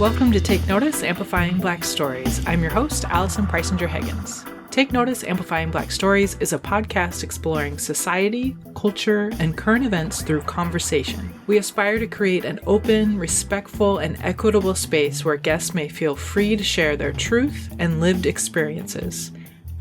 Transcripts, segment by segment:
Welcome to Take Notice, Amplifying Black Stories. I'm your host, Allison Preisinger-Higgins. Take Notice, Amplifying Black Stories is a podcast exploring society, culture, and current events through conversation. We aspire to create an open, respectful, and equitable space where guests may feel free to share their truth and lived experiences.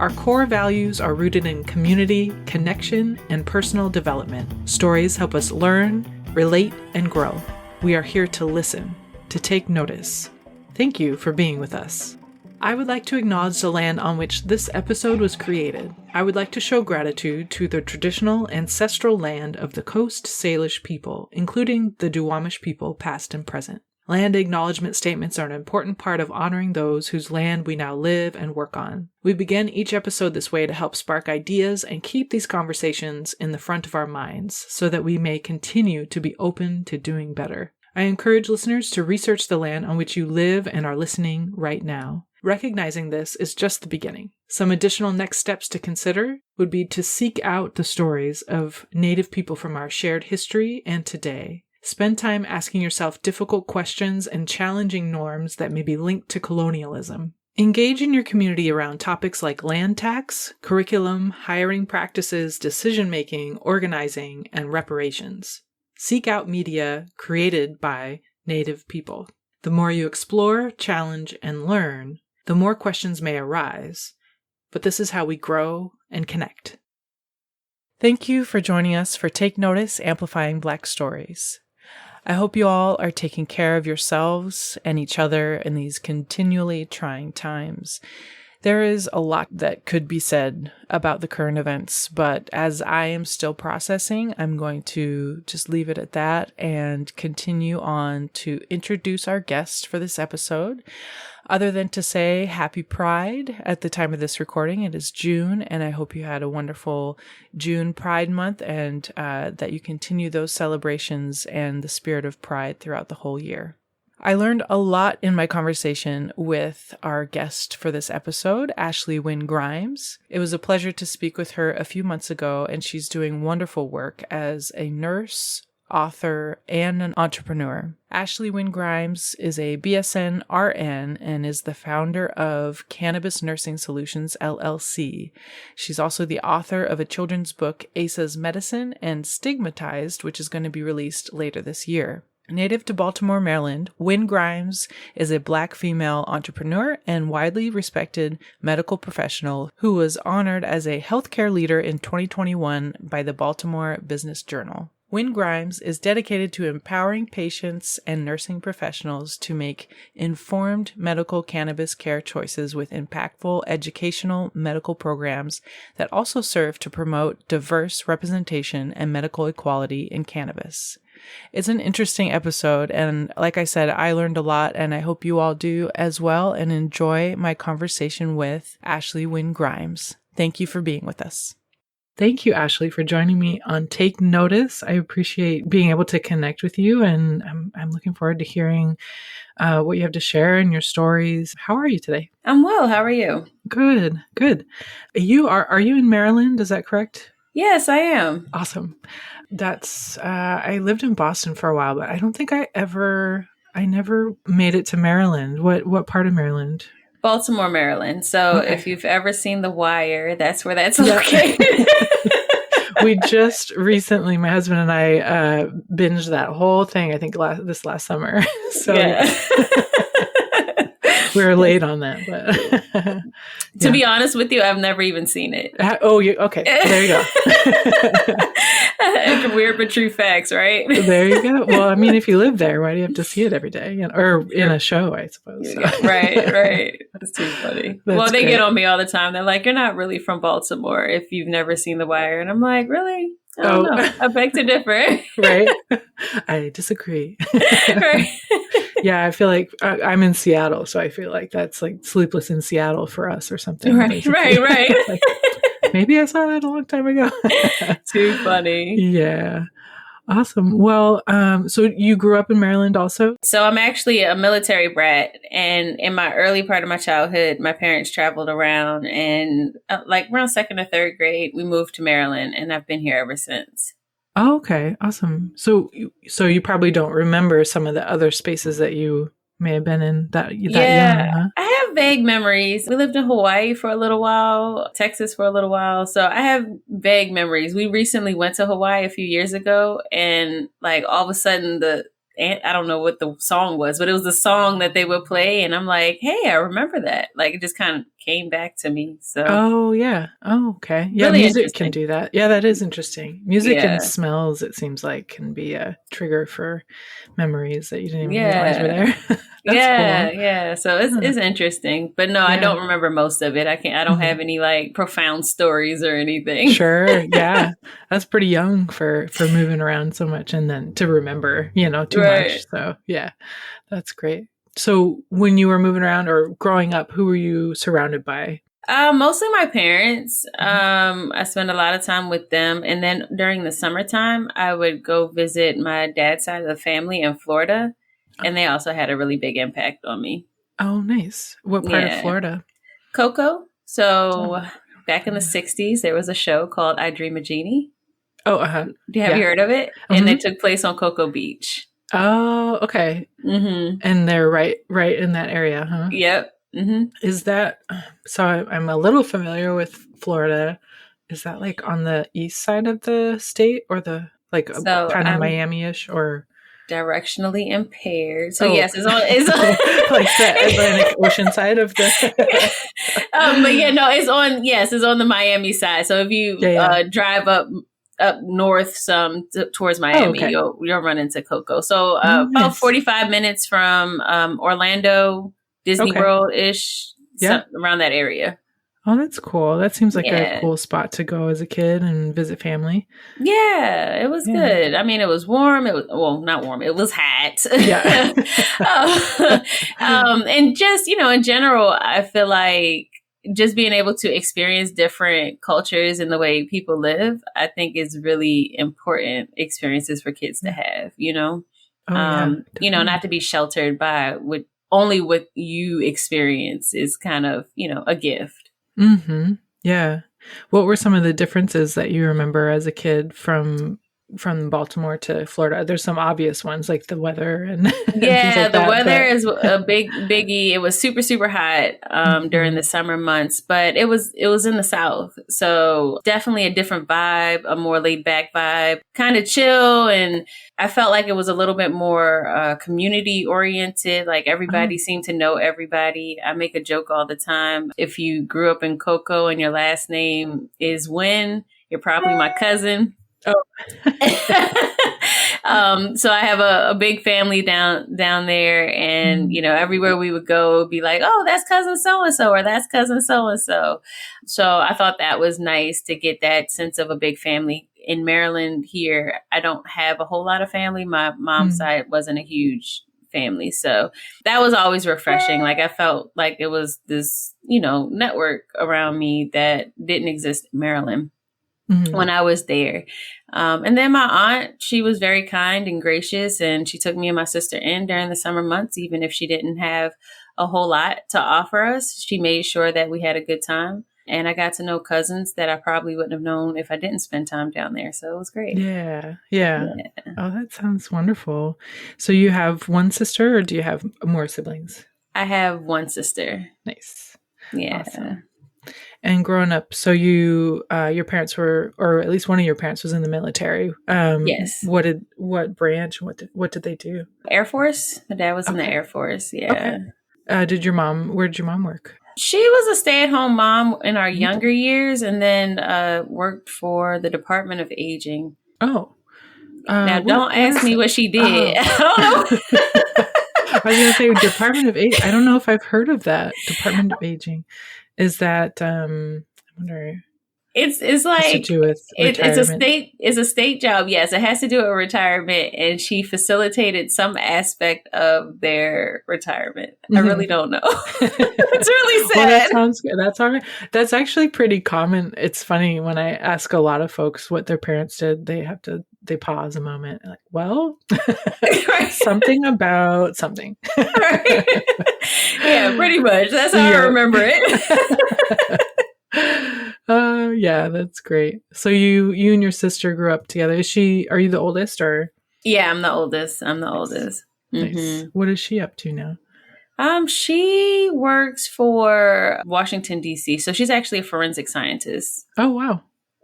Our core values are rooted in community, connection, and personal development. Stories help us learn, relate, and grow. We are here to listen, to take notice. Thank you for being with us. I would like to acknowledge the land on which this episode was created. I would like to show gratitude to the traditional ancestral land of the Coast Salish people, including the Duwamish people past and present. Land acknowledgement statements are an important part of honoring those whose land we now live and work on. We begin each episode this way to help spark ideas and keep these conversations in the front of our minds so that we may continue to be open to doing better. I encourage listeners to research the land on which you live and are listening right now. Recognizing this is just the beginning. Some additional next steps to consider would be to seek out the stories of Native people from our shared history and today. Spend time asking yourself difficult questions and challenging norms that may be linked to colonialism. Engage in your community around topics like land tax, curriculum, hiring practices, decision-making, organizing, and reparations. Seek out media created by Native people. The more you explore, challenge, and learn, the more questions may arise. But this is how we grow and connect. Thank you for joining us for Take Notice, Amplifying Black Stories. I hope you all are taking care of yourselves and each other in these continually trying times. There is a lot that could be said about the current events, but as I am still processing, I'm going to just leave it at that and continue on to introduce our guest for this episode. Other than to say happy Pride at the time of this recording. It is June, and I hope you had a wonderful June Pride Month and that you continue those celebrations and the spirit of pride throughout the whole year. I learned a lot in my conversation with our guest for this episode, Ashley Wynn-Grimes. It was a pleasure to speak with her a few months ago, and she's doing wonderful work as a nurse, author, and an entrepreneur. Ashley Wynn-Grimes is a BSN RN and is the founder of Cannabis Nursing Solutions, LLC. She's also the author of a children's book, Asa's Medicine, and Stigmatized, which is going to be released later this year. Native to Baltimore, Maryland, Wynn-Grimes is a Black female entrepreneur and widely respected medical professional who was honored as a healthcare leader in 2021 by the Baltimore Business Journal. Wynn-Grimes is dedicated to empowering patients and nursing professionals to make informed medical cannabis care choices with impactful educational medical programs that also serve to promote diverse representation and medical equality in cannabis. It's an interesting episode, and like I said, I learned a lot, and I hope you all do as well and enjoy my conversation with Ashley Wynn-Grimes. Thank you for being with us. Thank you, Ashley, for joining me on Take Notice. I appreciate being able to connect with you, and I'm looking forward to hearing what you have to share and your stories. How are you today? I'm well. How are you? Good. Are you in Maryland? Is that correct? Yes, I am. Awesome. I lived in Boston for a while, but I don't think I never made it to Maryland. What part of Maryland? Baltimore, Maryland. So Okay. If you've ever seen The Wire, that's where that's located. We just recently, my husband and I, binged that whole thing, I think this last summer. So yeah. We were late on that, but To be honest with you, I've never even seen it. Okay. There you go. Weird but true facts, right? There you go. Well, I mean, if you live there, why do you have to see it every day? Or in a show, I suppose. So. Right. That's too funny. That's they great. get on me all the time. They're like, "You're not really from Baltimore if you've never seen The Wire." And I'm like, "Really? I don't know. I beg to differ." Right? I disagree. Right. Yeah, I feel like I'm in Seattle, so I feel like that's like Sleepless in Seattle for us or something. Right. Like, maybe I saw that a long time ago. Too funny. Yeah. Awesome. Well, so you grew up in Maryland also? So I'm actually a military brat. And in my early part of my childhood, my parents traveled around and like around second or third grade, we moved to Maryland and I've been here ever since. Oh, okay. Awesome. So you probably don't remember some of the other spaces that you may have been in that young, Yeah, huh? I have vague memories. We lived in Hawaii for a little while, Texas for a little while. So I have vague memories. We recently went to Hawaii a few years ago, and like all of a sudden I don't know what the song was, but it was the song that they would play. And I'm like, hey, I remember that. Like it just kind of came back to me. So Oh, yeah. Oh, okay. Yeah, really music can interesting. do that. Yeah, that is interesting. Music and Yeah. smells, it seems like, can be a trigger for memories that you didn't even realize were Yeah. there. That's Yeah, cool. yeah. So Huh. it's interesting. But no, I Yeah. don't remember most of it. I don't have Mhm. any like profound stories or anything. Sure. Yeah. That's pretty young for moving around so much and then to remember, too Right. much. So, yeah, that's great. So, when you were moving around or growing up, who were you surrounded by? Mostly my parents. Mhm. I spent a lot of time with them, and then during the summertime, I would go visit my dad's side of the family in Florida, and they also had a really big impact on me. Oh, nice. What part of Yeah, Florida? Coco. So Oh, back in the '60s, there was a show called "I Dream a Genie." oh, uh-huh. Have you Yeah. heard of it? And Hmm. it took place on Cocoa Beach. Oh, okay. Mm-hmm. And they're right in that area, huh? Yep. Mm-hmm. Is that so? I'm a little familiar with Florida. Is that like on the east side of the state or the like So kind of I'm Miami-ish or directionally impaired. So oh, yes, it's on like the Atlantic Ocean side of the but yeah, no, it's on. Yes, it's on the Miami side. So if yeah, you yeah. drive up north some towards Oh, Miami, okay. you'll run into Coco. So Oh, about nice. 45 minutes from Orlando, Disney Okay. World ish, Yeah. around that area. Oh, that's cool. That seems like a Yeah. cool spot to go as a kid and visit family. Yeah, it was Yeah. good. I mean, it was warm. It was, well, not warm. It was hot. Yeah. And just, in general, I feel like just being able to experience different cultures and the way people live, I think is really important experiences for kids to Yeah. have. Oh, yeah, Not definitely. to be sheltered by what you experience is kind of, a gift. Mm-hmm. Yeah. What were some of the differences that you remember as a kid from Baltimore to Florida? There's some obvious ones like the weather and and things Yeah, like the that, weather but is a big biggie. It was super super hot during mhm. the summer months, but it was in the south, so definitely a different vibe, a more laid back vibe, kind of chill, and I felt like it was a little bit more community oriented. Like Oh. everybody seemed to know everybody. I make a joke all the time. If you grew up in Cocoa and your last name is Wynn, you're probably my cousin. Oh. So I have a big family down there, and Mm. everywhere we would go, it would be like, oh, that's cousin so and so, or that's cousin so and so. So I thought that was nice to get that sense of a big family. In Maryland, here, I don't have a whole lot of family. My mom's Mm. side wasn't a huge family, so that was always refreshing. Like I felt like it was this, network around me that didn't exist in Maryland when Mhm. I was there. And then my aunt, she was very kind and gracious, and she took me and my sister in during the summer months, even if she didn't have a whole lot to offer us. She made sure that we had a good time. And I got to know cousins that I probably wouldn't have known if I didn't spend time down there. So it was great. Yeah. Yeah. Yeah. Oh, that sounds wonderful. So you have one sister or do you have more siblings? I have one sister. Nice. Yeah. Awesome. And growing up, so your parents were, or at least one of your parents was in the military. Yes. What branch? What did they do? Air Force. My dad was in the Okay. Air Force. Okay. Yeah. Where did your mom work? She was a stay-at-home mom in our Okay. younger years, and then worked for the Department of Aging. Oh, Now, don't what ask is me it? what she did. Oh, I don't know. I was gonna say Department of Aging. I don't know if I've heard of that. Department of Aging. Is that I wonder It's has to like do with retirement? it's a state job. Yes, it has to do with retirement, and she facilitated some aspect of their retirement. I really Mhm. don't know. It's really Well, that sad. sounds good. That's all right. That's actually pretty common. It's funny when I ask a lot of folks what their parents did, they pause a moment. Like, well, Right. something about something. Right. Yeah, pretty much. That's how I Yep. remember it. Yeah, that's great. So you and your sister grew up together. Are you the oldest or? Yeah, I'm the oldest. I'm the Nice. oldest. Nice. Hmm. What is she up to now? She works for Washington, D.C. So she's actually a forensic scientist. Oh, wow.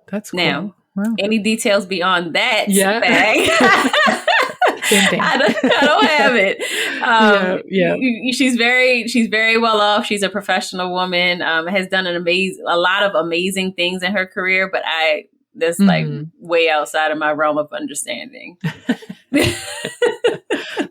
That's cool. Now, Wow. any details beyond that bag? Same thing. I don't have it. She's very well off. She's a professional woman. Has done a lot of amazing things in her career, but that's like way outside of my realm of understanding.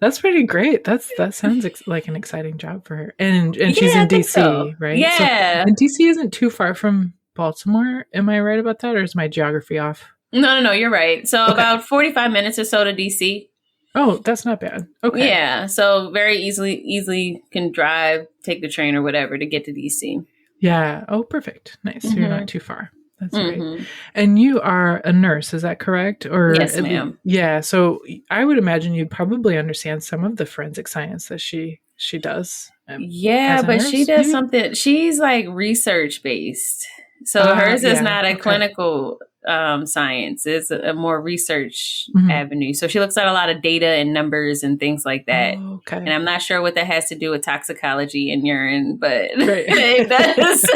That's pretty great. That sounds like an exciting job for her. And she's in DC, right? Yeah. And DC isn't too far from Baltimore. Am I right about that, or is my geography off? No, you're right. So about 45 minutes or so to DC. Oh, that's not bad. Okay. Yeah. So very easily can drive, take the train or whatever to get to DC. Yeah. Oh, perfect. Nice. So you're not too far. That's great. And you are a nurse, is that correct? Or yes, ma'am. Yeah. So I would imagine you'd probably understand some of the forensic science that she does. Yeah, but nurse, she does something. She's like research based. So hers is not a clinical science. It's a more research avenue. So she looks at a lot of data and numbers and things like that. Oh, okay. And I'm not sure what that has to do with toxicology and urine, but it does.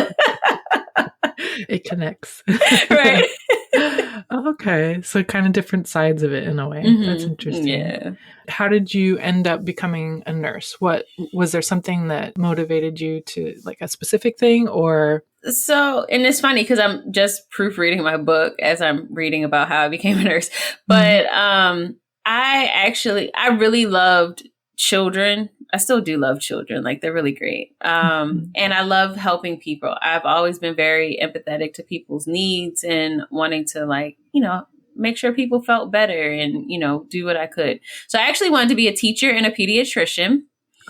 It connects. Right. Okay. So kind of different sides of it in a way. That's interesting. Yeah. How did you end up becoming a nurse? What was there something that motivated you to like a specific thing or? So, and it's funny because I'm just proofreading my book as I'm reading about how I became a nurse. But I really loved children. I still do love children. Like they're really great. And I love helping people. I've always been very empathetic to people's needs and wanting to make sure people felt better and, do what I could. So I actually wanted to be a teacher and a pediatrician.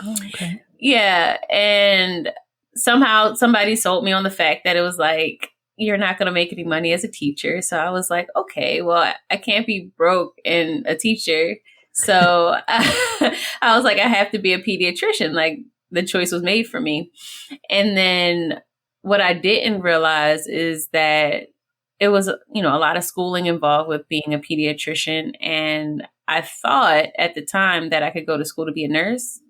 Oh, okay. Yeah. And somehow somebody sold me on the fact that it was like, you're not going to make any money as a teacher. So I was like, okay, well, I can't be broke and a teacher. So I was like, I have to be a pediatrician. Like the choice was made for me. And then what I didn't realize is that it was, a lot of schooling involved with being a pediatrician. And I thought at the time that I could go to school to be a nurse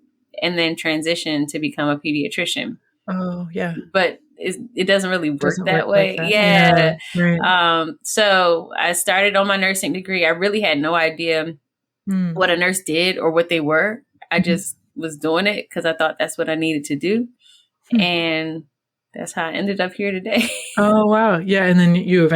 and then transition to become a pediatrician. Oh, yeah. But it doesn't really work that way. Like that. Yeah. Right. So I started on my nursing degree. I really had no idea what a nurse did or what they were. I just was doing it because I thought that's what I needed to do. And that's how I ended up here today. Oh, wow. Yeah. And then you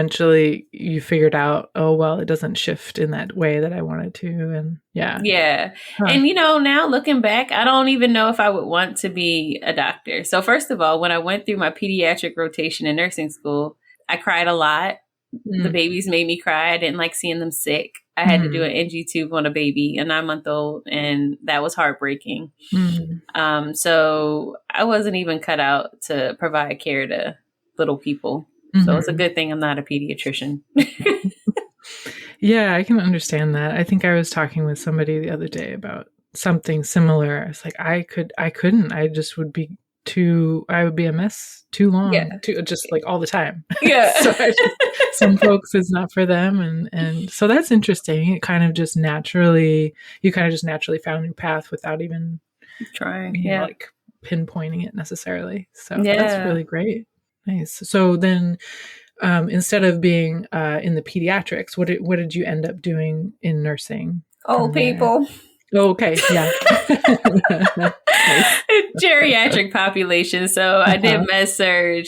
figured out, oh, well, it doesn't shift in that way that I wanted to. And yeah. Yeah. Huh. And, now looking back, I don't even know if I would want to be a doctor. So first of all, when I went through my pediatric rotation in nursing school, I cried a lot. The babies made me cry. I didn't like seeing them sick. I had to do an NG tube on a baby, a 9-month-old, and that was heartbreaking. So I wasn't even cut out to provide care to little people. So it's a good thing I'm not a pediatrician. Yeah, I can understand that. I think I was talking with somebody the other day about something similar. I was like, I couldn't. I just would be I would be a mess too long, just like all the time. Yeah. So some folks it's not for them. And so that's interesting. You kind of just naturally found your path without even trying, like pinpointing it necessarily. So that's really great. Nice. So then instead of being in the pediatrics, what did you end up doing in nursing? Old people. Oh, okay. Yeah. Geriatric population. So I did med surg.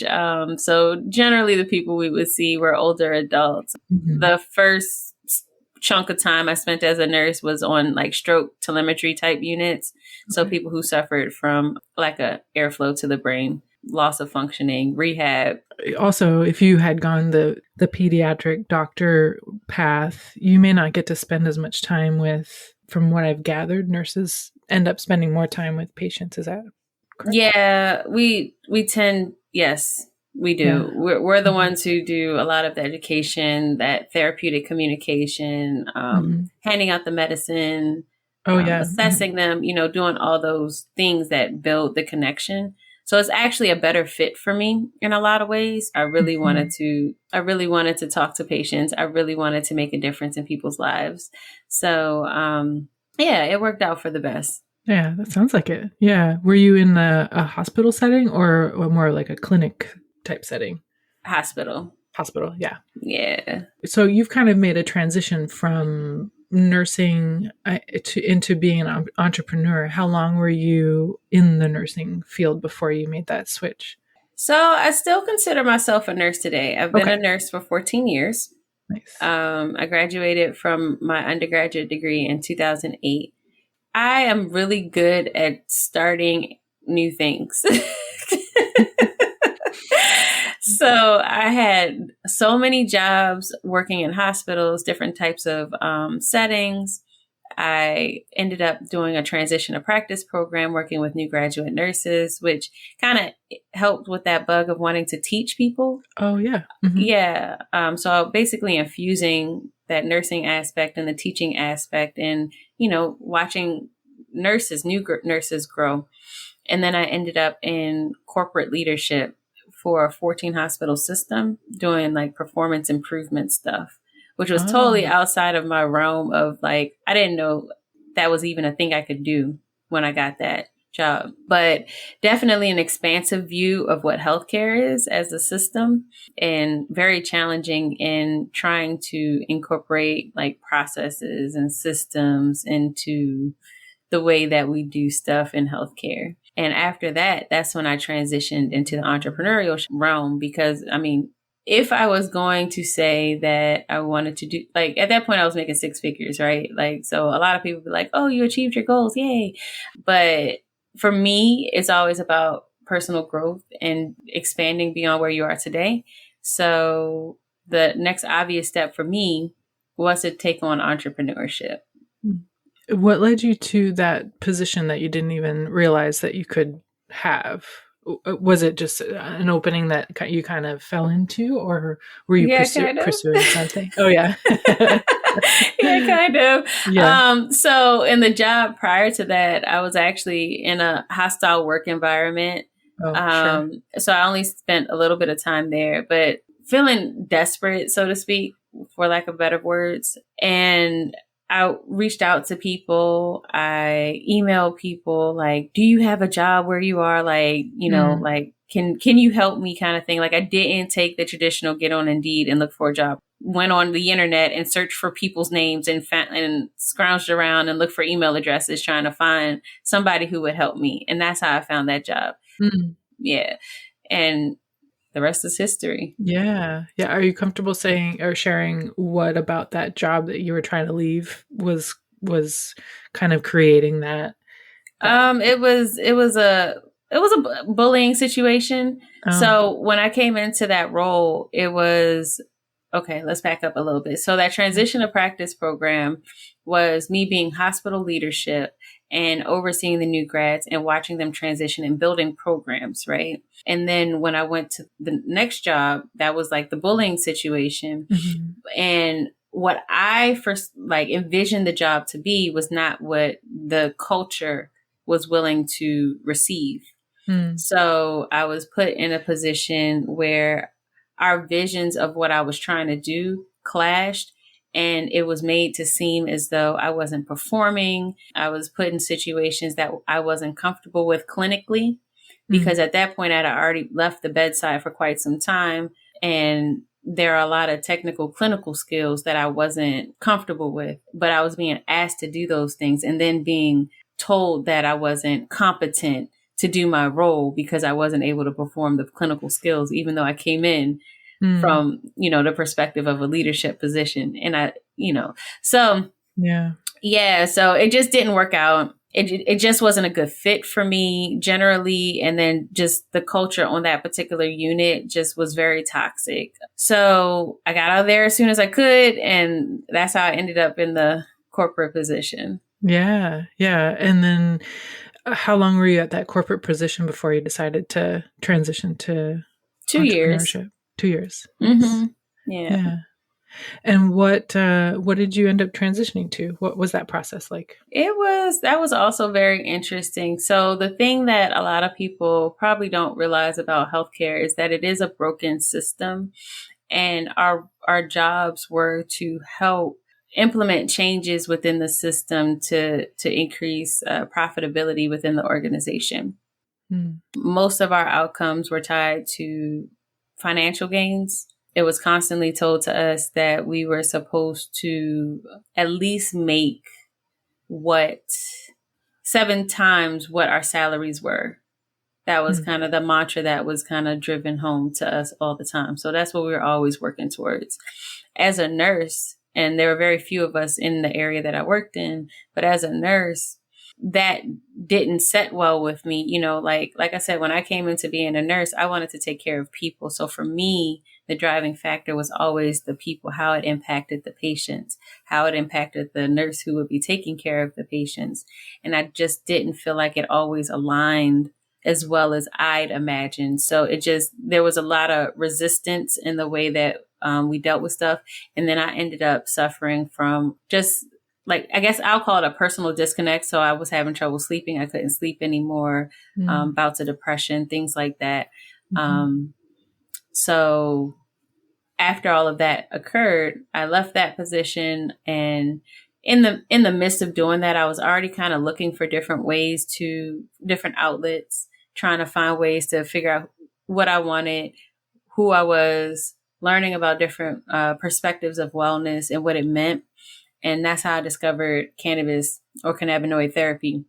So generally the people we would see were older adults. The first chunk of time I spent as a nurse was on like stroke telemetry type units. So people who suffered from like a airflow to the brain, loss of functioning, rehab. Also, if you had gone the pediatric doctor path, you may not get to spend as much time with, from what I've gathered, nurses end up spending more time with patients. Is that correct? Yeah, we tend, yes, we do. Yeah. We're the ones who do a lot of the education, that therapeutic communication, handing out the medicine, assessing them, doing all those things that build the connection. So it's actually a better fit for me in a lot of ways. I really wanted to talk to patients. I really wanted to make a difference in people's lives. So, it worked out for the best. Yeah, that sounds like it. Yeah. Were you in a hospital setting or more like a clinic type setting? Hospital. Hospital, yeah. Yeah. So you've kind of made a transition from nursing into being an entrepreneur. How long were you in the nursing field before you made that switch? So I still consider myself a nurse today. I've been Okay, a nurse for 14 years. nice. I graduated from my undergraduate degree in 2008. I am really good at starting new things. So I had so many jobs working in hospitals, different types of settings. I ended up doing a transition to practice program, working with new graduate nurses, which kind of helped with that bug of wanting to teach people. Oh yeah. Hmm. Yeah. So basically infusing that nursing aspect and the teaching aspect and, watching nurses grow. And then I ended up in corporate leadership for a 14 hospital system doing like performance improvement stuff, which was totally Oh, outside of my realm of like, I didn't know that was even a thing I could do when I got that job, but definitely an expansive view of what healthcare is as a system and very challenging in trying to incorporate like processes and systems into the way that we do stuff in healthcare. And after that, that's when I transitioned into the entrepreneurial realm because, I mean, if I was going to say that I wanted to do, like at that point, I was making six figures, right? Like, so a lot of people be like, oh, you achieved your goals. Yay. But for me, it's always about personal growth and expanding beyond where you are today. So the next obvious step for me was to take on entrepreneurship. what led you to that position that you didn't even realize that you could have? Was it just an opening that you kind of fell into, or were you Yeah, kind of. pursuing something? Oh yeah. Yeah, kind of. Yeah. So in the job prior to that, I was actually in a hostile work environment. Oh, sure. So I only spent a little bit of time there, but feeling desperate, so to speak, for lack of better words. And I reached out to people. I emailed people like, do you have a job where you are? Like, Mm. like, can you help me kind of thing? Like I didn't take the traditional get on Indeed and look for a job. Went on the internet and searched for people's names and scrounged around and looked for email addresses trying to find somebody who would help me. And that's how I found that job. Mm. Yeah. And the rest is history. Yeah. Yeah. Are you comfortable saying or sharing what about that job that you were trying to leave was kind of creating that It was a bullying situation. oh. So when I came into that role, it was okay, let's back up a little bit. So that transition to practice program was me being hospital leadership and overseeing the new grads and watching them transition and building programs, right? And then when I went to the next job, that was like the bullying situation. Mhm. And what I first like envisioned the job to be was not what the culture was willing to receive. Mm. So I was put in a position where our visions of what I was trying to do clashed. And it was made to seem as though I wasn't performing. I was put in situations that I wasn't comfortable with clinically because Mm. at that point I'd already left the bedside for quite some time. And there are a lot of technical clinical skills that I wasn't comfortable with, but I was being asked to do those things and then being told that I wasn't competent to do my role because I wasn't able to perform the clinical skills, even though I came in Mm. from, the perspective of a leadership position. And so Yeah. yeah, so it just didn't work out. It just wasn't a good fit for me generally. And then just the culture on that particular unit just was very toxic. So I got out of there as soon as I could. And that's how I ended up in the corporate position. Yeah. Yeah. And then how long were you at that corporate position before you decided to transition to 2 years. entrepreneurship? 2 years. Nice. Mm-hmm. Yeah. Yeah. And what did you end up transitioning to? What was that process like? That was also very interesting. So the thing that a lot of people probably don't realize about healthcare is that it is a broken system and our jobs were to help implement changes within the system to increase profitability within the organization. Most of our outcomes were tied to financial gains. It was constantly told to us that we were supposed to at least make 7 times what our salaries were. That was kind of the mantra that was kind of driven home to us all the time. So that's what we were always working towards. As a nurse, and there were very few of us in the area that I worked in, but as a nurse, that didn't set well with me. You know, like I said, when I came into being a nurse, I wanted to take care of people. So for me, the driving factor was always the people, how it impacted the patients, how it impacted the nurse who would be taking care of the patients. And I just didn't feel like it always aligned as well as I'd imagined. So there was a lot of resistance in the way that we dealt with stuff. And then I ended up suffering from just I guess I'll call it a personal disconnect. So I was having trouble sleeping. I couldn't sleep anymore, bouts of depression, things like that. So after all of that occurred, I left that position, and in the midst of doing that, I was already kind of looking for different outlets, trying to find ways to figure out what I wanted, who I was, learning about different perspectives of wellness and what it meant. And that's how I discovered cannabis or cannabinoid therapy.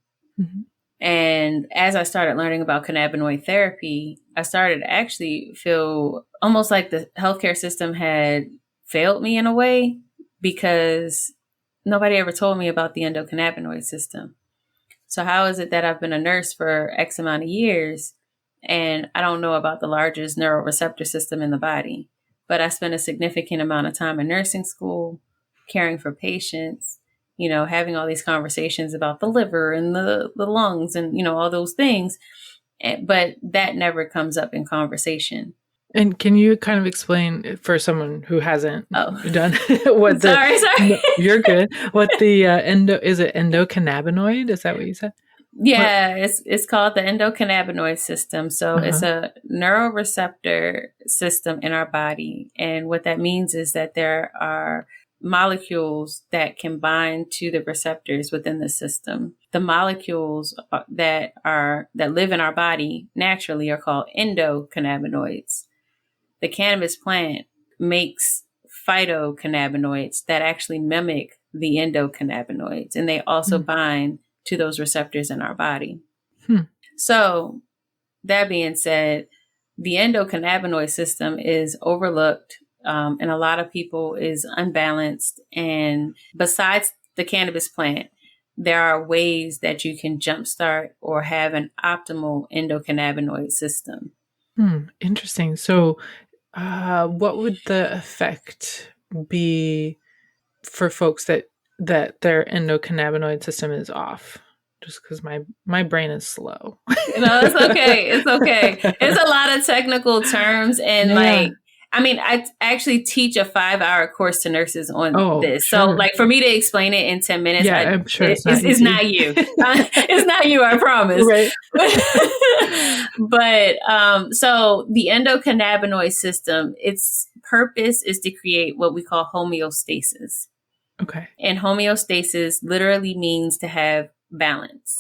And as I started learning about cannabinoid therapy, I started to actually feel almost like the healthcare system had failed me in a way, because nobody ever told me about the endocannabinoid system. So how is it that I've been a nurse for X amount of years and I don't know about the largest neuroreceptor system in the body? But I spent a significant amount of time in nursing school, caring for patients, you know, having all these conversations about the liver and the lungs and, you know, all those things. But that never comes up in conversation. And can you kind of explain for someone who hasn't done what sorry. You're good. What the is it endocannabinoid? Is that what you said? Yeah, it's called the endocannabinoid system. So it's a neuroreceptor system in our body. And what that means is that there are molecules that can bind to the receptors within the system. The molecules that live in our body naturally are called endocannabinoids. The cannabis plant makes phytocannabinoids that actually mimic the endocannabinoids, and they also bind to those receptors in our body. So that being said, the endocannabinoid system is overlooked, and a lot of people is unbalanced. And besides the cannabis plant, there are ways that you can jumpstart or have an optimal endocannabinoid system. Interesting. So what would the effect be for folks that their endocannabinoid system is off? Just because my brain is slow. No, it's okay. It's okay. It's a lot of technical terms, and I actually teach a 5-hour course to nurses on this. Sure. So for me to explain it in 10 minutes, I'm sure it's not you. It's not you, I promise. Right. But so the endocannabinoid system, its purpose is to create what we call homeostasis. Okay. And homeostasis literally means to have balance.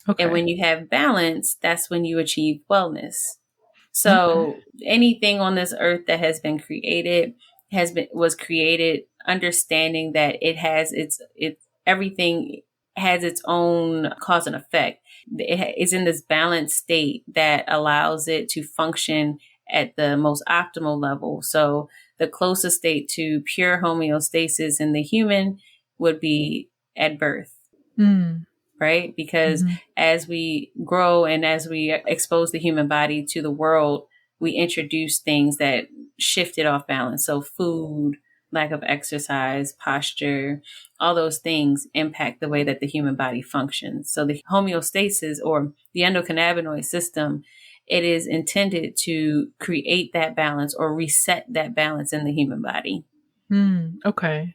Okay. And when you have balance, that's when you achieve wellness. So anything on this earth that has been created was created understanding that everything has its own cause and effect. It is in this balanced state that allows it to function at the most optimal level. So the closest state to pure homeostasis in the human would be at birth. Right? Because as we grow and as we expose the human body to the world, we introduce things that shift it off balance. So food, lack of exercise, posture, all those things impact the way that the human body functions. So the homeostasis or the endocannabinoid system, it is intended to create that balance or reset that balance in the human body. Okay.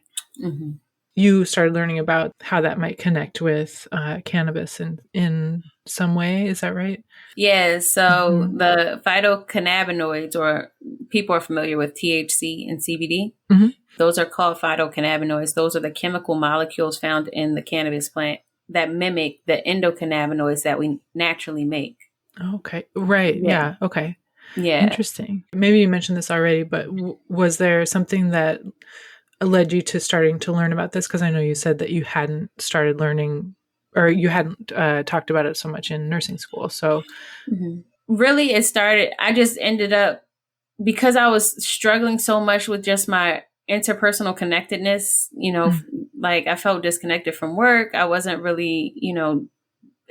you started learning about how that might connect with cannabis in some way. Is that right? Yeah, so Mm-hmm. the phytocannabinoids, or people are familiar with THC and CBD. Mm-hmm. Those are called phytocannabinoids. Those are the chemical molecules found in the cannabis plant that mimic the endocannabinoids that we naturally make. Okay. Right. Yeah. Yeah. Okay. Yeah. Interesting. Maybe you mentioned this already, but was there something that led you to starting to learn about this? Because I know you said that you hadn't started learning or you hadn't talked about it so much in nursing school. So, Mhm. Really, it started, I just ended up, because I was struggling so much with just my interpersonal connectedness, mm, like I felt disconnected from work. I wasn't really,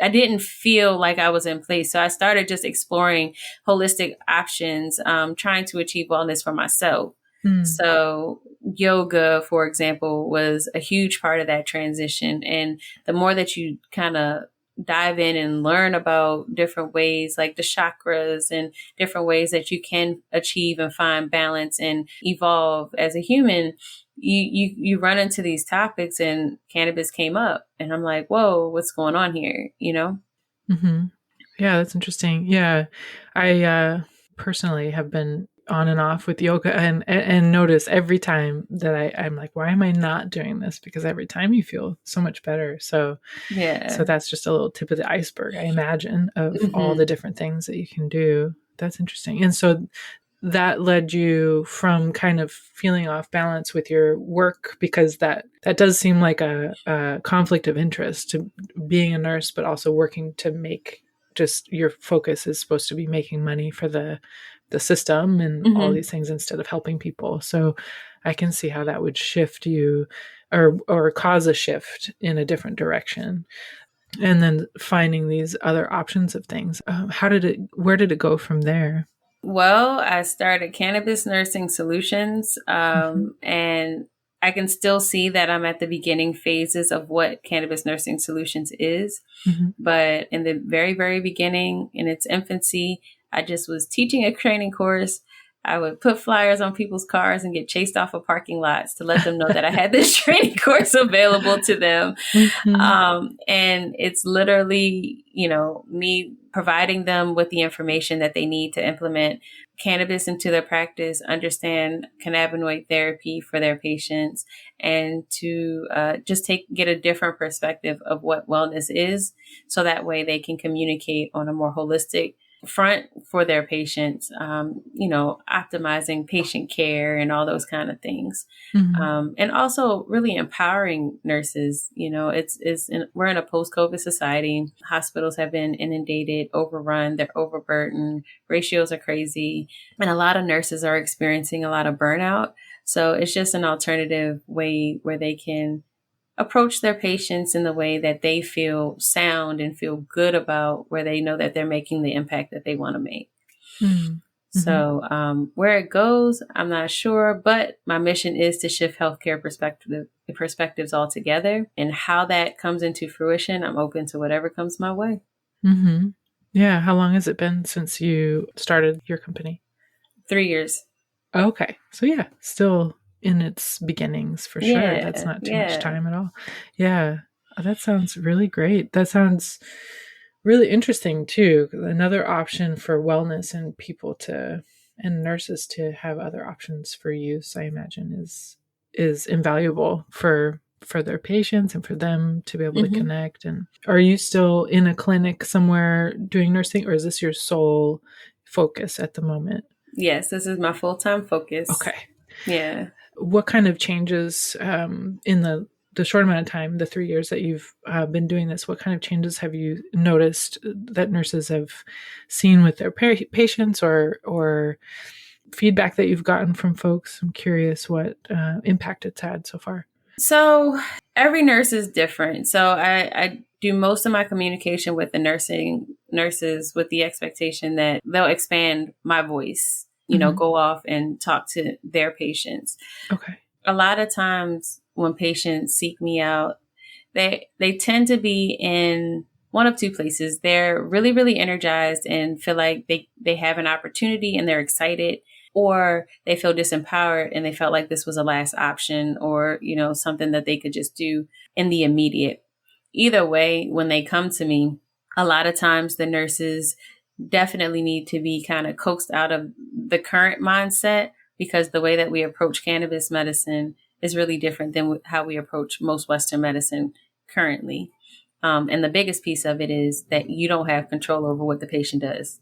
I didn't feel like I was in place. So I started just exploring holistic options, trying to achieve wellness for myself. mm, So yoga, for example, was a huge part of that transition. And the more that you kind of dive in and learn about different ways, like the chakras and different ways that you can achieve and find balance and evolve as a human, you run into these topics, and cannabis came up, and I'm like, whoa, what's going on here? mm-hmm. Yeah, that's interesting. Yeah, I personally have been on and off with yoga and notice every time that I'm like, why am I not doing this? Because every time you feel so much better. So Yeah. that's just a little tip of the iceberg, I imagine, of all the Hmm. different things that you can do. That's interesting. And so that led you from kind of feeling off balance with your work because that does seem like a conflict of interest to being a nurse, but also working to make just your focus is supposed to be making money for the system and all Hmm. these things instead of helping people. So I can see how that would shift you or cause a shift in a different direction and then finding these other options of things. Where did it go from there? Well, I started Cannabis Nursing Solutions, Hmm. and I can still see that I'm at the beginning phases of what Cannabis Nursing Solutions is. Hmm. But in the very, very beginning, in its infancy, I just was teaching a training course. I would put flyers on people's cars and get chased off of parking lots to let them know that I had this training course available to them. Hmm. And it's literally, me providing them with the information that they need to implement cannabis into their practice, understand cannabinoid therapy for their patients, and to just get a different perspective of what wellness is. So that way they can communicate on a more holistic front for their patients, optimizing patient care and all those kind of things. Hmm. And also really empowering nurses. We're in a post-COVID society. Hospitals have been inundated, overrun, they're overburdened, ratios are crazy, and a lot of nurses are experiencing a lot of burnout. So it's just an alternative way where they can approach their patients in the way that they feel sound and feel good about, where they know that they're making the impact that they want to make. Hmm. So where it goes, I'm not sure, but my mission is to shift healthcare perspectives altogether. And how that comes into fruition, I'm open to whatever comes my way. Hmm. Yeah. How long has it been since you started your company? 3 years. Okay. So yeah, still in its beginnings for sure. That's Yeah, not too much yeah. time at all. Yeah. Oh, that sounds really great. That sounds really interesting too. Another option for wellness and people to and nurses to have other options for use, I imagine is invaluable for their patients and for them to be able to Hmm. connect. And are you still in a clinic somewhere doing nursing, or is this your sole focus at the moment? Yes, this is my full-time focus. Okay. Yeah. What kind of changes in the short amount of time, the 3 years that you've been doing this, what kind of changes have you noticed that nurses have seen with their patients or feedback that you've gotten from folks? I'm curious what impact it's had so far. So every nurse is different. So I do most of my communication with the nurses with the expectation that they'll expand my voice, Hmm. go off and talk to their patients. Okay. A lot of times when patients seek me out, they tend to be in one of two places. They're really, really energized and feel like they have an opportunity and they're excited. or they feel disempowered and they felt like this was a last option or, something that they could just do in the immediate. Either way, when they come to me, a lot of times the nurses definitely need to be kind of coaxed out of the current mindset, because the way that we approach cannabis medicine is really different than how we approach most Western medicine currently. And the biggest piece of it is that you don't have control over what the patient does.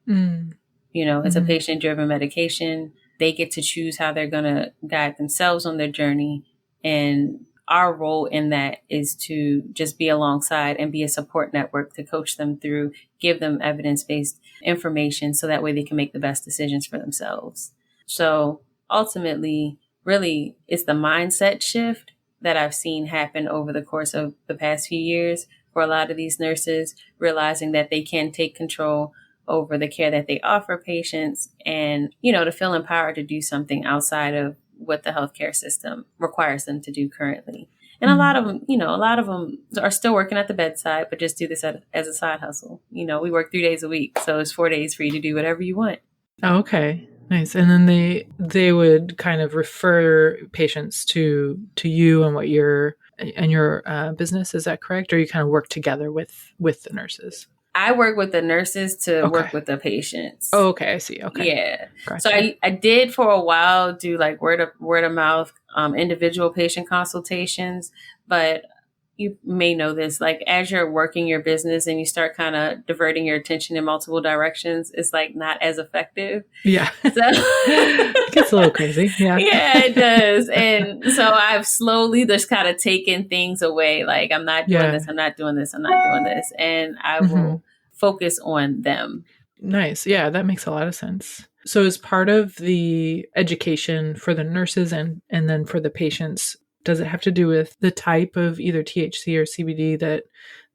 It's a patient-driven medication. They get to choose how they're going to guide themselves on their journey. And our role in that is to just be alongside and be a support network to coach them through, give them evidence-based information so that way they can make the best decisions for themselves. So ultimately, really, it's the mindset shift that I've seen happen over the course of the past few years for a lot of these nurses, realizing that they can take control over the care that they offer patients and, to feel empowered to do something outside of what the healthcare system requires them to do currently. And a lot of them are still working at the bedside, but just do this as a side hustle. We work 3 days a week, so it's 4 days for you to do whatever you want. Oh, okay. Nice. And then they would kind of refer patients to you and what your business, is that correct? Or you kind of work together with the nurses? I work with the nurses to work with the patients. Oh, okay. I see. Okay. Yeah. Gotcha. So I did for a while do like word of mouth, individual patient consultations, but you may know this, like as you're working your business and you start kind of diverting your attention in multiple directions, it's like not as effective. Yeah. So it gets a little crazy. Yeah. Yeah, it does. And so I've slowly just kind of taken things away. Like I'm not doing this, I'm not doing this, I'm not doing this. And I will focus on them. Nice. Yeah, that makes a lot of sense. So as part of the education for the nurses and then for the patients, does it have to do with the type of either THC or CBD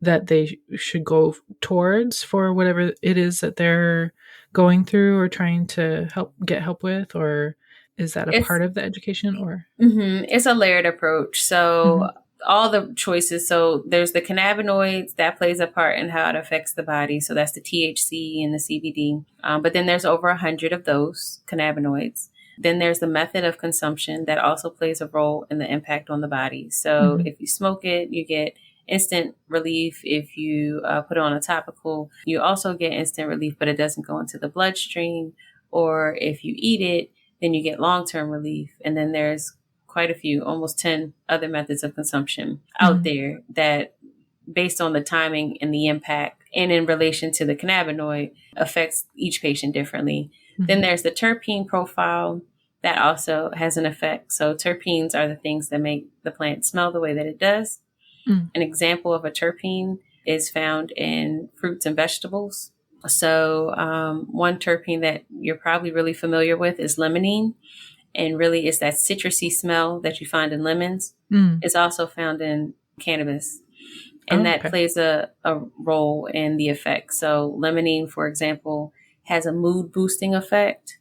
that they should go towards for whatever it is that they're going through or trying to get help with? Or is that a part of the education? Or it's a layered approach. So all the choices. So there's the cannabinoids that plays a part in how it affects the body. So that's the THC and the CBD. But then there's over 100 of those cannabinoids. Then there's the method of consumption that also plays a role in the impact on the body. So if you smoke it, you get instant relief. If you put it on a topical, you also get instant relief, but it doesn't go into the bloodstream. Or if you eat it, then you get long-term relief. And then there's quite a few, almost 10 other methods of consumption out there that, based on the timing and the impact and in relation to the cannabinoid, affects each patient differently. Then there's the terpene profile that also has an effect. So terpenes are the things that make the plant smell the way that it does. An example of a terpene is found in fruits and vegetables. So one terpene that you're probably really familiar with is limonene. And really it's that citrusy smell that you find in lemons. It's also found in cannabis. And that plays a role in the effect. So limonene, for example, has a mood boosting effect.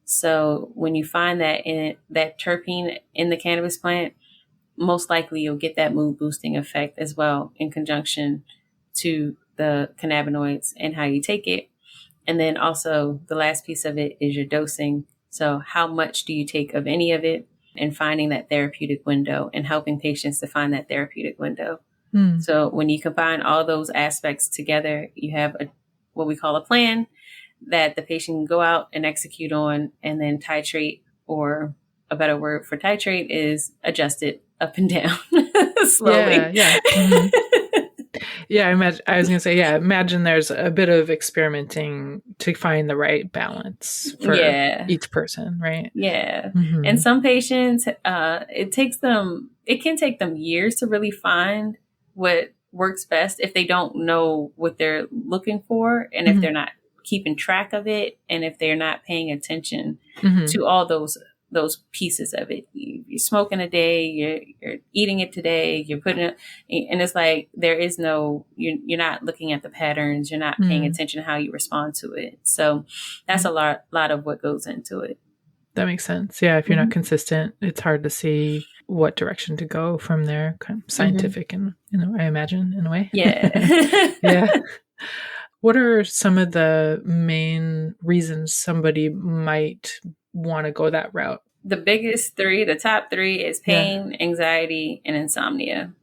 So when you find that terpene in the cannabis plant, most likely you'll get that mood boosting effect as well in conjunction to the cannabinoids and how you take it. And then also the last piece of it is your dosing. So how much do you take of any of it, and finding that therapeutic window and helping patients to find that therapeutic window. So when you combine all those aspects together, you have what we call a plan that the patient can go out and execute on, and then titrate, or a better word for titrate is adjust it up and down slowly. Yeah, imagine there's a bit of experimenting to find the right balance for each person, right? Yeah. And some patients, it can take them years to really find what works best if they don't know what they're looking for, and if they're not keeping track of it, and if they're not paying attention to all those pieces of it. You're smoking a day, you're eating it today, you're putting it, and it's like there is no, you're not looking at the patterns, you're not paying attention to how you respond to it. So that's a lot of what goes into it. That makes sense. Yeah, if you're not consistent, it's hard to see what direction to go from there. Kind of scientific, and I imagine, in a way. Yeah. Yeah. What are some of the main reasons somebody might want to go that route? The biggest three, the top three is pain, anxiety, and insomnia.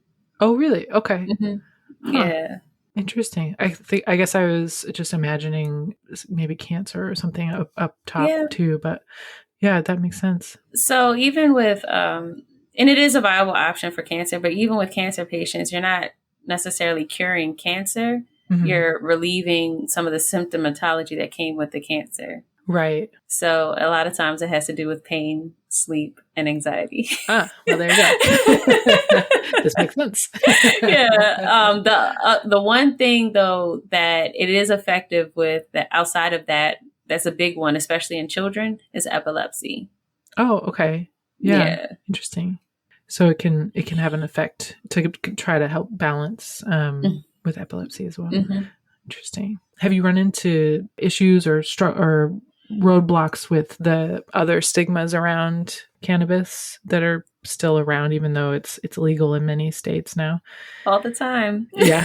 Oh, really? Okay. Mm-hmm. Huh. Yeah. Interesting. I guess I was just imagining maybe cancer or something up top too, but yeah, that makes sense. So even with, and it is a viable option for cancer, but even with cancer patients, you're not necessarily curing cancer. Mm-hmm. You're relieving some of the symptomatology that came with the cancer. Right. So a lot of times it has to do with pain, sleep, and anxiety. Well, there you go. This makes sense. The one thing though that it is effective with, that outside of that, that's a big one, especially in children, is epilepsy. Oh, okay. Yeah. Interesting. So it can have an effect to try to help balance with epilepsy as well. Mm-hmm. Interesting. Have you run into issues or roadblocks with the other stigmas around cannabis that are still around, even though it's legal in many states now? All the time. Yeah.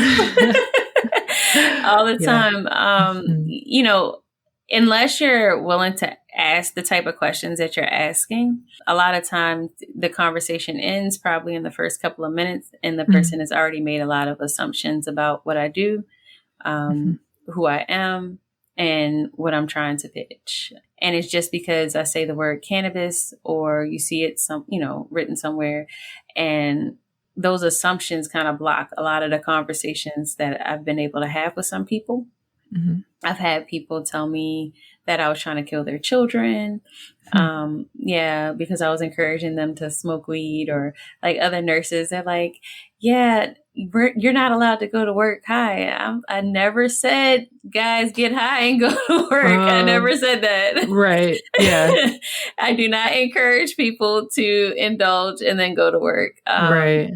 All the time. You know, unless you're willing to ask the type of questions that you're asking, a lot of times the conversation ends probably in the first couple of minutes, and the person has already made a lot of assumptions about what I do, who I am, and what I'm trying to pitch. And it's just because I say the word cannabis, or you see it written somewhere, and those assumptions kind of block a lot of the conversations that I've been able to have with some people. Mm-hmm. I've had people tell me that I was trying to kill their children. Because I was encouraging them to smoke weed, or like other nurses, they're like, yeah, you're not allowed to go to work high. I never said, guys, get high and go to work. I never said that. Right. Yeah. I do not encourage people to indulge and then go to work. Right.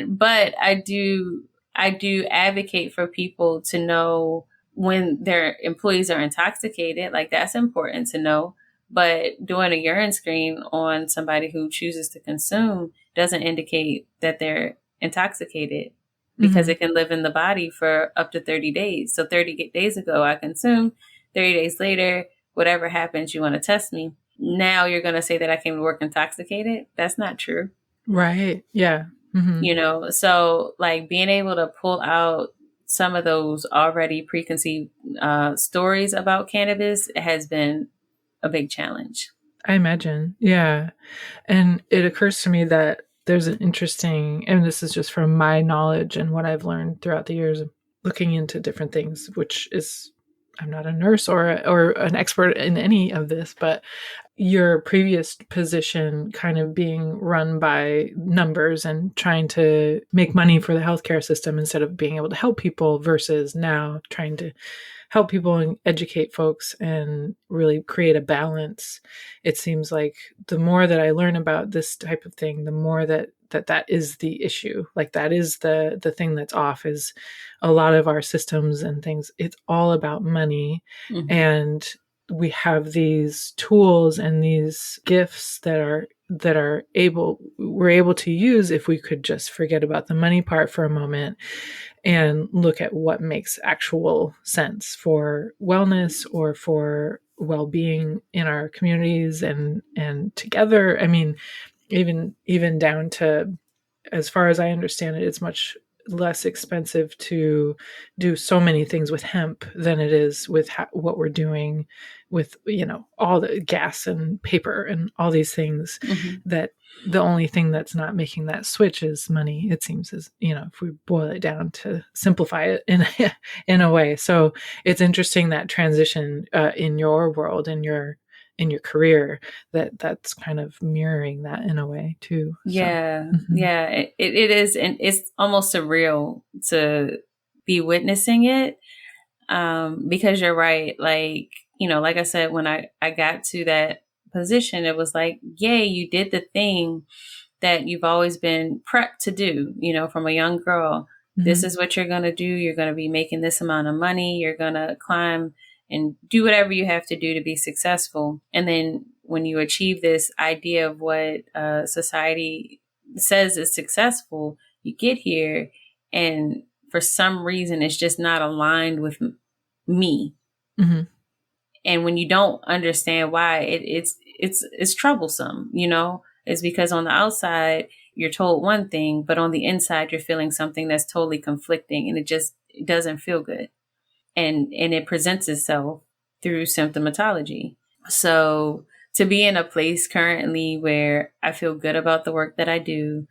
But I do advocate for people to know when their employees are intoxicated. Like, that's important to know. But doing a urine screen on somebody who chooses to consume doesn't indicate that they're intoxicated, because it can live in the body for up to 30 days. So 30 days ago, I consumed. 30 days later, whatever happens, you want to test me. Now you're going to say that I came to work intoxicated? That's not true. Right. Yeah. Mm-hmm. So like being able to pull out some of those already preconceived stories about cannabis has been a big challenge. I imagine. Yeah. And it occurs to me that there's an interesting, and this is just from my knowledge and what I've learned throughout the years of looking into different things, which is, I'm not a nurse or an expert in any of this, but your previous position kind of being run by numbers and trying to make money for the healthcare system instead of being able to help people, versus now trying to help people and educate folks and really create a balance. It seems like the more that I learn about this type of thing, the more that is the issue. Like, that is the thing that's off, is a lot of our systems and things. It's all about money. Mm-hmm. And we have these tools and these gifts that we're able to use if we could just forget about the money part for a moment and look at what makes actual sense for wellness or for well-being in our communities and together. I mean, even down to, as far as I understand it, it's much less expensive to do so many things with hemp than it is with what we're doing with, all the gas and paper and all these things. Mm-hmm. That the only thing that's not making that switch is money, it seems, is, if we boil it down to simplify it in a way. So it's interesting that transition in your world, in your career, that's kind of mirroring that in a way too. Yeah. So, yeah, it is. And it's almost surreal to be witnessing it. Because you're right. Like, like I said, when I got to that position, it was like, yay, you did the thing that you've always been prepped to do, from a young girl. Mm-hmm. This is what you're going to do. You're going to be making this amount of money. You're going to climb and do whatever you have to do to be successful. And then when you achieve this idea of what society says is successful, you get here, and for some reason, it's just not aligned with me. Mm-hmm. And when you don't understand why, it's troublesome, you know. It's because on the outside you're told one thing, but on the inside you're feeling something that's totally conflicting, and it doesn't feel good. And it presents itself through symptomatology. So to be in a place currently where I feel good about the work that I do,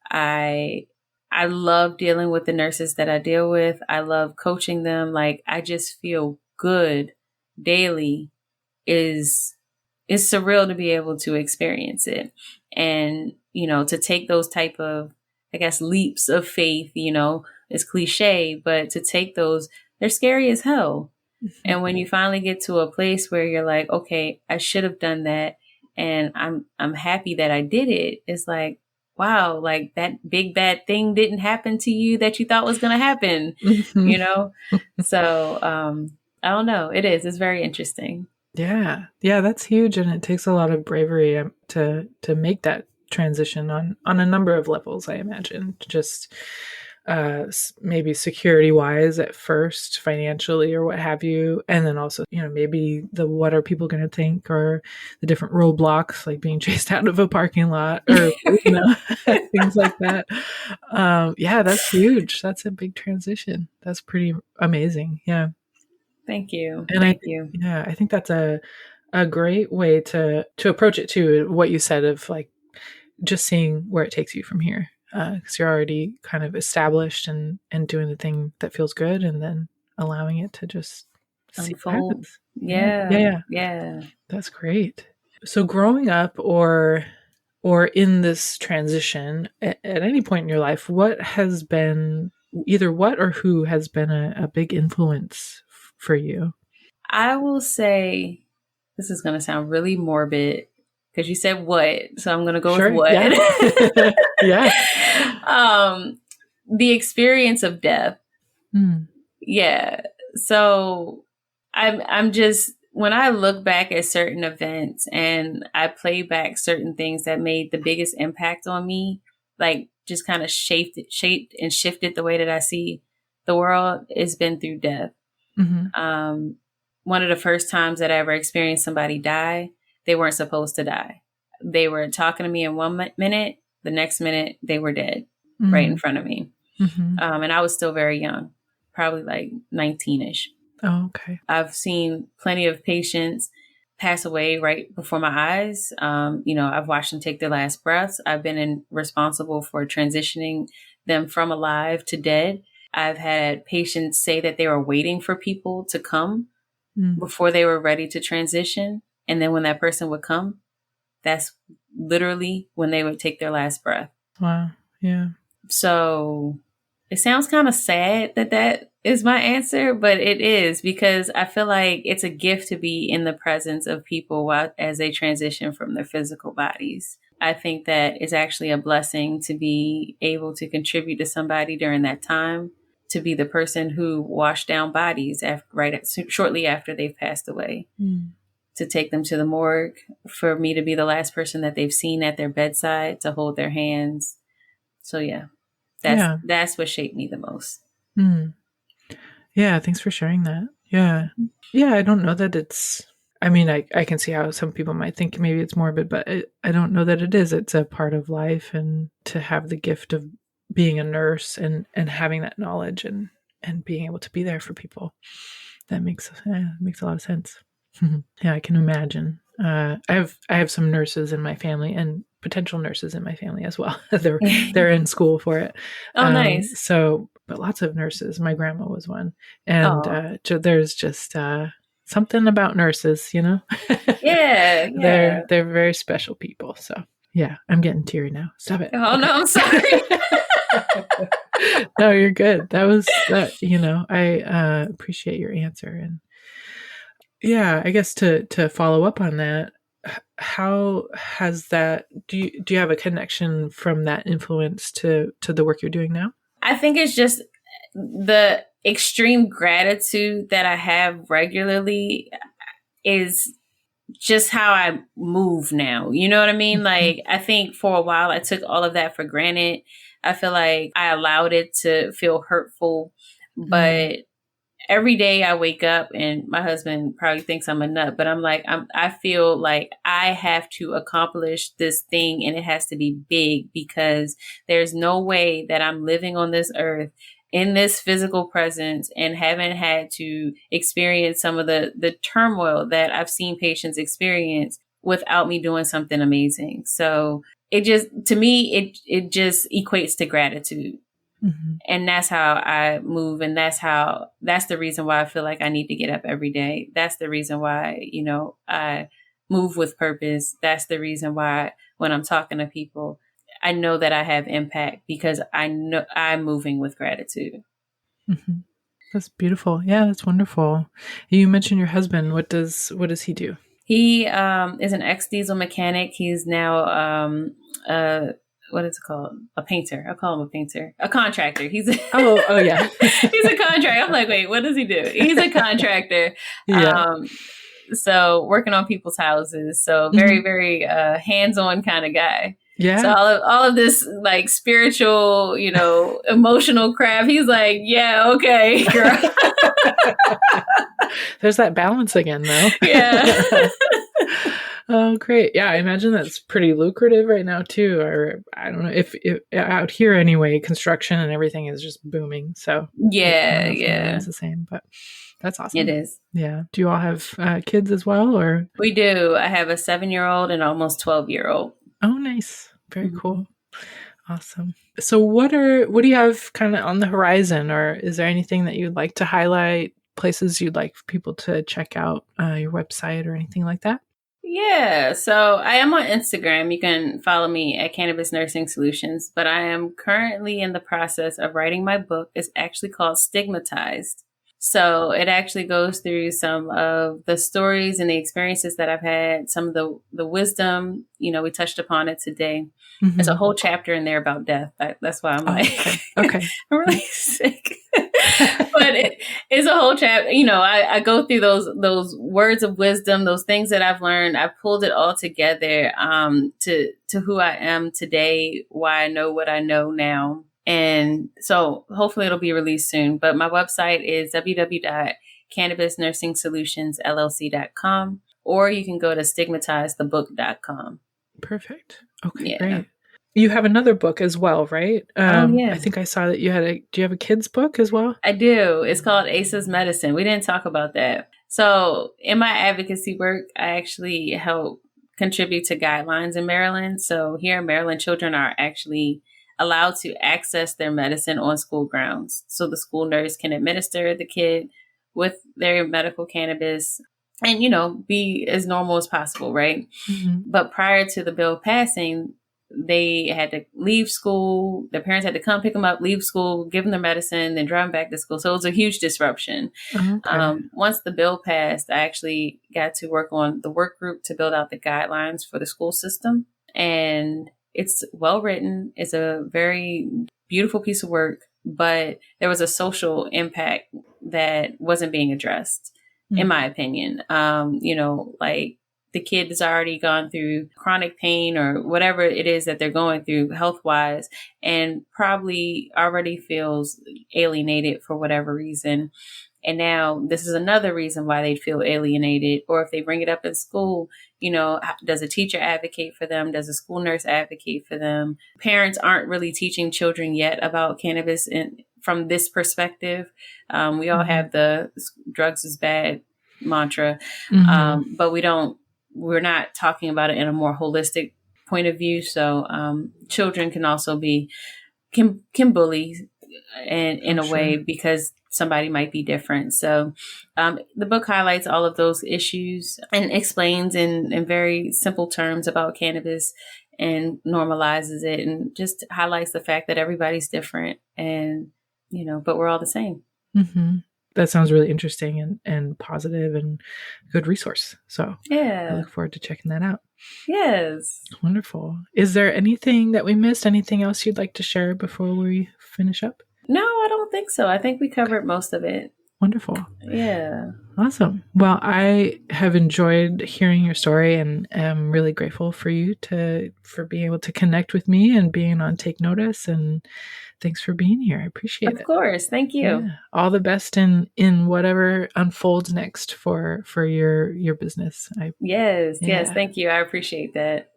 I love dealing with the nurses that I deal with. I love coaching them. Like, I just feel good daily. Is surreal to be able to experience it. And, you know, to take those type of, I guess, leaps of faith, you know, is cliche, but to take those, they're scary as hell. And when you finally get to a place where you're like, okay, I should have done that, and I'm happy that I did it, it's like, wow, like that big bad thing didn't happen to you that you thought was going to happen, you know? So, I don't know. It's very interesting. Yeah. Yeah, that's huge. And it takes a lot of bravery to make that transition on a number of levels, I imagine. Just maybe security wise at first, financially or what have you. And then also, you know, maybe the what are people going to think, or the different roadblocks, like being chased out of a parking lot, or, you know, things like that. Yeah, that's huge. That's a big transition. That's pretty amazing. Yeah. Thank you. And Thank you. Yeah, I think that's a great way to approach it too. What you said of like just seeing where it takes you from here, because you're already kind of established and doing the thing that feels good, and then allowing it to just see what Unfold. happens. Yeah. That's great. So growing up, or in this transition, at any point in your life, what has been either what or who has been a big influence for you? I will say, this is going to sound really morbid because you said what, so I'm going to go with what. Yeah. Yeah. The experience of death. Mm. Yeah. So I'm just, when I look back at certain events and I play back certain things that made the biggest impact on me, like just kind of shaped and shifted the way that I see the world, it's been through death. Mm-hmm. One of the first times that I ever experienced somebody die, they weren't supposed to die. They were talking to me in one minute, the next minute they were dead right in front of me. Mm-hmm. And I was still very young, probably like 19-ish. Oh, okay. I've seen plenty of patients pass away right before my eyes. You know, I've watched them take their last breaths. I've been responsible for transitioning them from alive to dead. I've had patients say that they were waiting for people to come before they were ready to transition. And then when that person would come, that's literally when they would take their last breath. Wow. Yeah. So it sounds kind of sad that is my answer, but it is, because I feel like it's a gift to be in the presence of people as they transition from their physical bodies. I think that it's actually a blessing to be able to contribute to somebody during that time, to be the person who washed down bodies shortly after they've passed away, to take them to the morgue, for me to be the last person that they've seen at their bedside, to hold their hands. So yeah, that's what shaped me the most. Yeah, thanks for sharing that. Yeah. Yeah, I don't know that it's, I mean, I can see how some people might think maybe it's morbid, but I don't know that it is. It's a part of life, and to have the gift of being a nurse and having that knowledge and being able to be there for people, that makes a lot of sense. Yeah, I can imagine. I have some nurses in my family, and potential nurses in my family as well. they're in school for it. Oh, nice. So, but lots of nurses. My grandma was one, and there's just something about nurses, you know. Yeah. They're very special people. So yeah, I'm getting teary now. Stop it. Oh, no, I'm sorry. No, you're good. That was that. You know, I appreciate your answer. And yeah, I guess to follow up on that, how has that, do you have a connection from that influence to the work you're doing now? I think it's just the extreme gratitude that I have regularly is just how I move now. You know what I mean? Like, I think for a while I took all of that for granted. I feel like I allowed it to feel hurtful, but every day I wake up, and my husband probably thinks I'm a nut, but I'm like, I feel like I have to accomplish this thing, and it has to be big, because there's no way that I'm living on this earth in this physical presence and haven't had to experience some of the turmoil that I've seen patients experience without me doing something amazing. So it just, to me, it just equates to gratitude. Mm-hmm. And that's how I move. And that's the reason why I feel like I need to get up every day. That's the reason why, I move with purpose. That's the reason why when I'm talking to people, I know that I have impact, because I know I'm moving with gratitude. Mm-hmm. That's beautiful. Yeah, that's wonderful. You mentioned your husband. What does he do? He is an ex-diesel mechanic. He's now what is it called? A painter. I'll call him a painter. A contractor. He's oh yeah. He's a contractor. I'm like, wait, what does he do? He's a contractor. Yeah. So working on people's houses. So very, very hands-on kind of guy. Yeah. So all of this like spiritual, emotional crap, he's like, yeah, okay, girl. There's that balance again, though. Yeah. Oh, great. Yeah, I imagine that's pretty lucrative right now, too. Or I don't know, if out here anyway, construction and everything is just booming. So yeah. It's the same, but that's awesome. It is. Yeah. Do you all have kids as well, or? We do. I have a 7-year-old and almost 12-year-old. Oh, nice. Very cool. Awesome. So what do you have kind of on the horizon, or is there anything that you'd like to highlight, places you'd like people to check out, your website or anything like that? Yeah. So I am on Instagram. You can follow me at Cannabis Nursing Solutions, but I am currently in the process of writing my book. It's actually called Stigmatized. So it actually goes through some of the stories and the experiences that I've had, some of the wisdom, we touched upon it today. Mm-hmm. There's a whole chapter in there about death. That's why I'm okay. I'm really sick. But it's a whole chapter. I go through those words of wisdom, those things that I've learned. I pulled it all together to who I am today, why I know what I know now. And so hopefully it'll be released soon. But my website is www.cannabisnursingsolutionsllc.com, or you can go to stigmatizedthebook.com. Perfect. Okay, great. You have another book as well, right? I think I saw that you had do you have a kid's book as well? I do. It's called ACEs Medicine. We didn't talk about that. So in my advocacy work, I actually help contribute to guidelines in Maryland. So here in Maryland, children are actually allowed to access their medicine on school grounds. So the school nurse can administer the kid with their medical cannabis and, be as normal as possible, right? Mm-hmm. But prior to the bill passing, they had to leave school. Their parents had to come pick them up, leave school, give them their medicine, then drive them back to school. So it was a huge disruption. Okay. Once the bill passed, I actually got to work on the work group to build out the guidelines for the school system. And it's well written. It's a very beautiful piece of work, but there was a social impact that wasn't being addressed, in my opinion. Like the kid has already gone through chronic pain or whatever it is that they're going through health-wise, and probably already feels alienated for whatever reason. And now this is another reason why they feel alienated. Or if they bring it up in school, does a teacher advocate for them? Does a school nurse advocate for them? Parents aren't really teaching children yet about cannabis from this perspective. We all have the drugs is bad mantra, but we're not talking about it in a more holistic point of view. So children can also can bully in a way because somebody might be different. So the book highlights all of those issues and explains in very simple terms about cannabis and normalizes it and just highlights the fact that everybody's different and, but we're all the same. Mm-hmm. That sounds really interesting and positive and good resource. So I look forward to checking that out. Yes. Wonderful. Is there anything that we missed? Anything else you'd like to share before we finish up? No, I don't think so. I think we covered most of it. Wonderful. Yeah. Awesome. Well, I have enjoyed hearing your story and am really grateful for you for being able to connect with me and being on Take Notice. And thanks for being here. I appreciate it. Of course. Thank you. Yeah. All the best in whatever unfolds next for your business. Yes. Thank you. I appreciate that.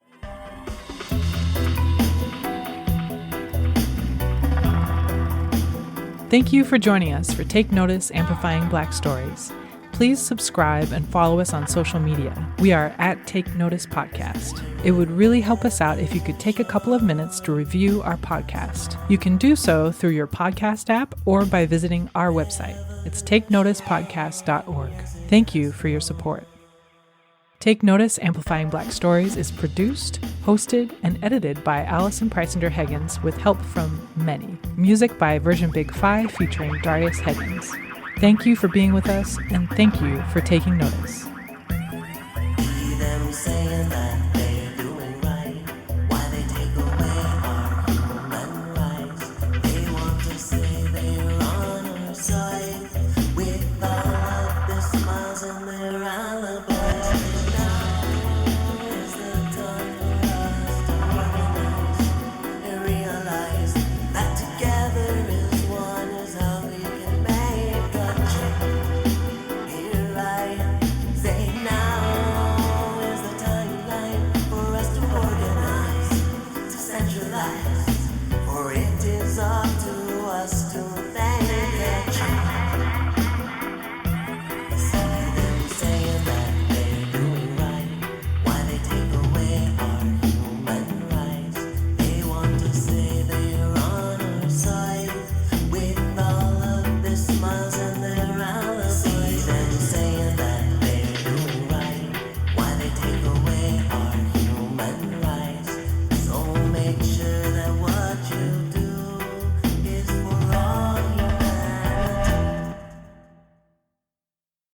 Thank you for joining us for Take Notice Amplifying Black Stories. Please subscribe and follow us on social media. We are at Take Notice Podcast. It would really help us out if you could take a couple of minutes to review our podcast. You can do so through your podcast app or by visiting our website. It's takenoticepodcast.org. Thank you for your support. Take Notice Amplifying Black Stories is produced, hosted, and edited by Allison Preisinger Higgins with help from many. Music by Version Big 5 featuring Darius Higgins. Thank you for being with us, and thank you for taking notice.